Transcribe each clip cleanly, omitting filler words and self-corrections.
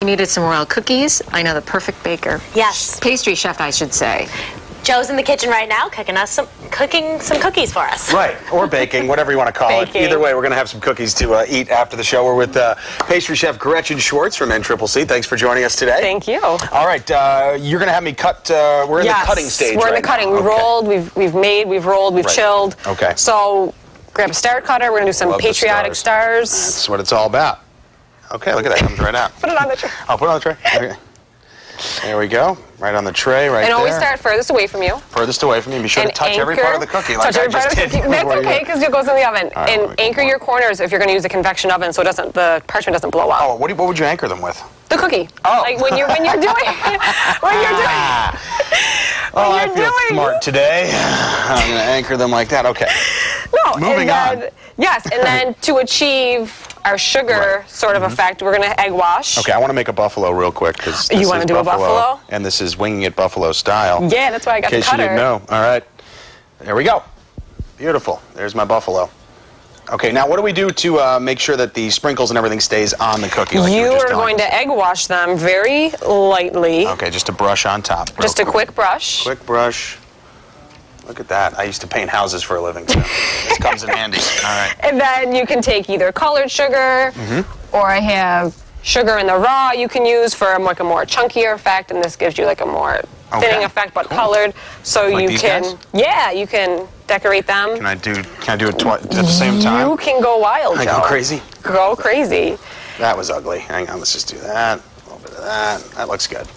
You needed some royal cookies. I know the perfect baker. Yes. Pastry chef, I should say. Joe's in the kitchen right now cooking some cookies for us. Right, or baking, whatever you want to call Baking. it. Either way, we're going to have some cookies to eat after the show. We're with pastry chef Gretchen Schwartz from NCCC. Thanks for joining us today. Thank you. All right, you're going to have me cut. We're in the cutting stage. We're in right the cutting. now. We've rolled, we've made, we've rolled, we've chilled. Okay. So grab a star cutter. We're going to do some Love the patriotic stars. That's what it's all about. Okay, look at that. Comes right out. Put it on the tray. I'll put it on the tray. Okay. There we go. Right on the tray, right there. And always start furthest away from you. Furthest away from you. Be sure to touch every part of the cookie like touch every part of the cookie. That's okay, because it goes in the oven. Right, and anchor your corners if you're going to use a convection oven so the parchment doesn't blow up. Oh, what would you anchor them with? The cookie. Oh. Like when you're doing I feel smart today. I'm going to anchor them like that. Okay. No. Moving on. Yes, and then to achieve our sugar sort of effect, we're going to egg wash. Okay, I want to make a buffalo real quick because You want to do a buffalo? And this is winging it buffalo style. Yeah, that's why I got the In case cutter. you didn't know. All right. There we go. Beautiful. There's my buffalo. Okay, now what do we do to make sure that the sprinkles and everything stays on the cookie? Like You were just are telling going us? to egg wash them very lightly. Okay, just a brush on top. Just a quick brush. Quick brush. Look at that. I used to paint houses for a living, so this comes in handy. All right. And then you can take either colored sugar, or I have sugar in the raw you can use for like a more chunkier effect, and this gives you like a more thinning effect, but colored. So Like you these can, guys? yeah, you can decorate them. Can I do it at the same time? You can go wild, I Joe. go crazy? Go crazy. That was ugly. Hang on, let's just do that. A little bit of that. That looks good.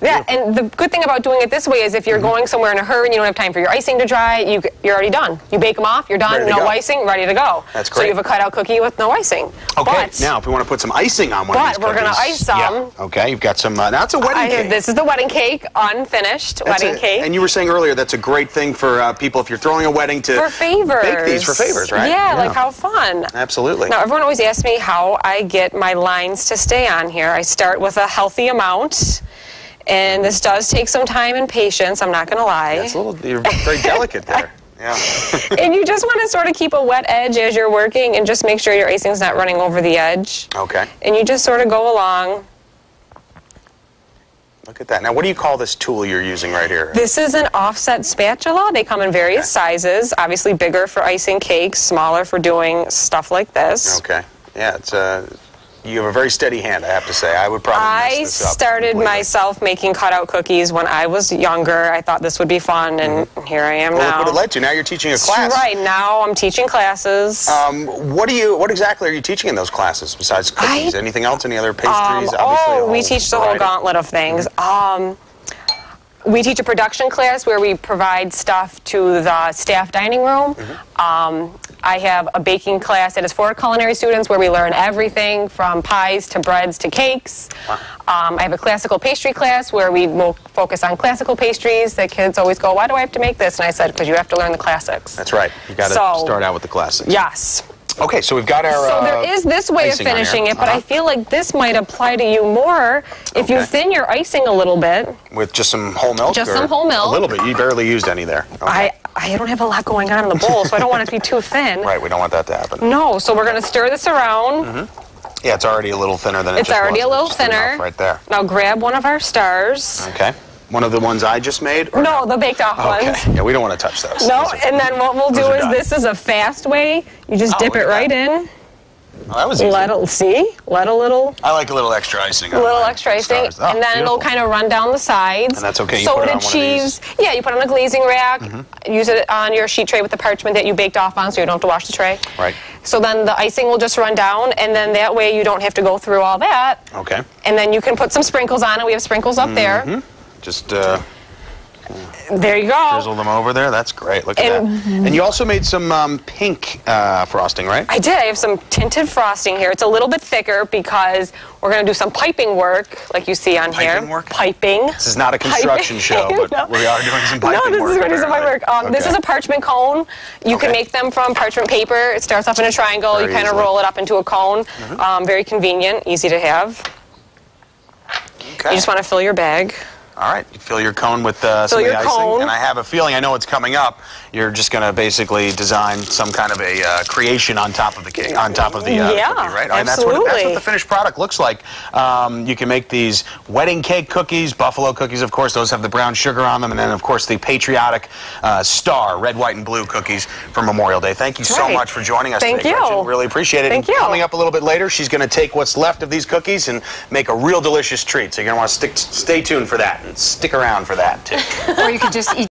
Yeah, and the good thing about doing it this way is if you're going somewhere in a hurry and you don't have time for your icing to dry, you're already done. You bake them off, you're done, Ready to no go. icing, ready to go. That's So great. you have a cutout cookie with no icing. Okay, But, now if we want to put some icing on one of these But we're cookies. gonna ice some. Yeah. Okay, you've got some, now it's a wedding cake. This is the wedding cake, unfinished wedding cake. And you were saying earlier that's a great thing for people if you're throwing a wedding to For favors. bake these for favors, right? Yeah, like how fun. Absolutely. Now, everyone always asks me how I get my lines to stay on here. I start with a healthy amount, and this does take some time and patience, I'm not going to lie. You're very delicate there. Yeah. And you just want to sort of keep a wet edge as you're working and just make sure your icing's not running over the edge. Okay. And you just sort of go along. Look at that. Now, what do you call this tool you're using right here? This is an offset spatula. They come in various sizes, obviously bigger for icing cakes, smaller for doing stuff like this. Okay. Yeah, it's you have a very steady hand, I have to say. I would probably I mess this up started completely. myself making cutout cookies when I was younger. I thought this would be fun, and here I am Well, now. look what it led to. Now you're teaching a class. Right, now I'm teaching classes. What exactly are you teaching in those classes besides cookies? Anything else? Any other pastries? We teach the whole gauntlet of things. We teach a production class where we provide stuff to the staff dining room. I have a baking class that is for culinary students where we learn everything from pies to breads to cakes. I have a classical pastry class where we will focus on classical pastries. The kids always go, why do I have to make this? And I said, because you have to learn the classics. That's right. You got to start out with the classics. Yes. Okay, so we've got our. So there is this way of icing on finishing here. it, but I feel like this might apply to you more if you thin your icing a little bit. With just some whole milk? Just or some whole milk. A little bit. You barely used any there. Okay. I don't have a lot going on in the bowl, so I don't want it to be too thin. Right, we don't want that to happen. No, so we're going to stir this around. Yeah, it's already a little thinner than it It's just already was. a little Just thinner. enough right there. Now grab one of our stars. Okay. One of the ones I just made? Or No, the baked off Okay. ones. Yeah, we don't want to touch those. No, Those are- and then what we'll do those are is done. this is a fast way. You just dip look it at right that. in. Oh, that was easy. Let a little I like a little extra icing. on little my extra icing, stars. Oh, and then it'll beautiful. kind of run down the sides. And that's okay, you So put it it on one of these? achieves, yeah, you put it on a glazing rack, use it on your sheet tray with the parchment that you baked off on so you don't have to wash the tray. Right. So then the icing will just run down, and then that way you don't have to go through all that. Okay. And then you can put some sprinkles on it. We have sprinkles up there. Just There you go. drizzle them over there. That's great. Look at that. And you also made some pink frosting, right? I did. I have some tinted frosting here. It's a little bit thicker because we're going to do some piping work, like you see on here. Piping work? Piping. This is not a construction show, but No. we are doing some piping work. No, this is going to do some pipe work. apparently. This is a parchment cone. You can Okay. make them from parchment paper. It starts off in a triangle. Very You kind of easily. roll it up into a cone. Very convenient, easy to have. Okay. You just want to fill your bag. All right, you fill your cone with some of the icing, cone. and I have a feeling, I know it's coming up, you're just going to basically design some kind of a creation on top of the cake, on top of the cookie, right? And that's what the finished product looks like. You can make these wedding cake cookies, buffalo cookies, of course. Those have the brown sugar on them, and then, of course, the patriotic star, red, white, and blue cookies for Memorial Day. Thank you so much for joining us today, Gretchen. Really appreciate it. Thank you. Coming up a little bit later, she's going to take what's left of these cookies and make a real delicious treat. So you're going to want to stay tuned for that and stick around for that, too. Or you could just eat